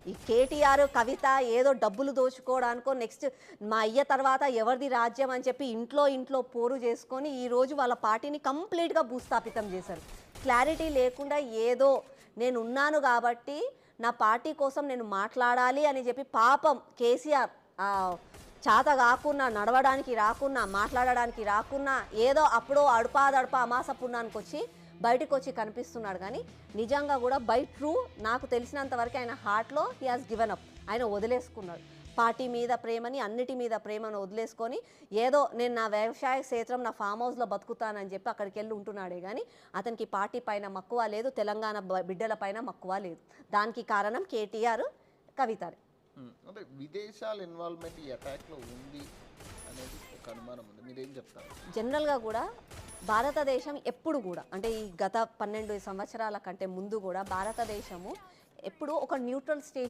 ఈ కేటీఆర్ కవిత ఏదో డబ్బులు దోచుకోవడానికో నెక్స్ట్ మా అయ్య తర్వాత ఎవరిది రాజ్యం అని చెప్పి ఇంట్లో పోరు చేసుకొని ఈరోజు వాళ్ళ పార్టీని కంప్లీట్గా భూస్థాపితం చేశారు. క్లారిటీ లేకుండా ఏదో నేను ఉన్నాను కాబట్టి నా పార్టీ కోసం నేను మాట్లాడాలి అని చెప్పి పాపం కేసీఆర్ చేత కాకున్నా, నడవడానికి రాకున్నా, మాట్లాడడానికి రాకున్నా ఏదో అప్పుడో అడపా అమాస పుణ్యానికి వచ్చి బయటకు వచ్చి కనిపిస్తున్నాడు. కానీ నిజంగా కూడా బై ట్రూ నాకు తెలిసినంత వరకు ఆయన హార్ట్లో హీ హాజ్ గివెన్ అప్. ఆయన వదిలేసుకున్నాడు పార్టీ మీద ప్రేమని, అన్నిటి మీద ప్రేమను వదిలేసుకొని ఏదో నేను నా వ్యవసాయ క్షేత్రం నా ఫామ్ హౌస్లో బతుకుతానని చెప్పి అక్కడికి వెళ్ళి ఉంటున్నాడే కానీ అతనికి పార్టీ పైన మక్కువ లేదు, తెలంగాణ బిడ్డల పైన మక్కువ లేదు. దానికి కారణం కేటీఆర్ కవితనే. అంటే విదేశాల ఇన్వాల్వ్మెంట్ ఈ అటాక్లో ఉంది అనేది ఒక అనుమానం ఉంది, మీరేం చెప్తారు? జనరల్గా కూడా భారతదేశం ఎప్పుడు కూడా అంటే ఈ గత 12 సంవత్సరాల కంటే ముందు కూడా భారతదేశము ఎప్పుడు ఒక న్యూట్రల్ స్టేజ్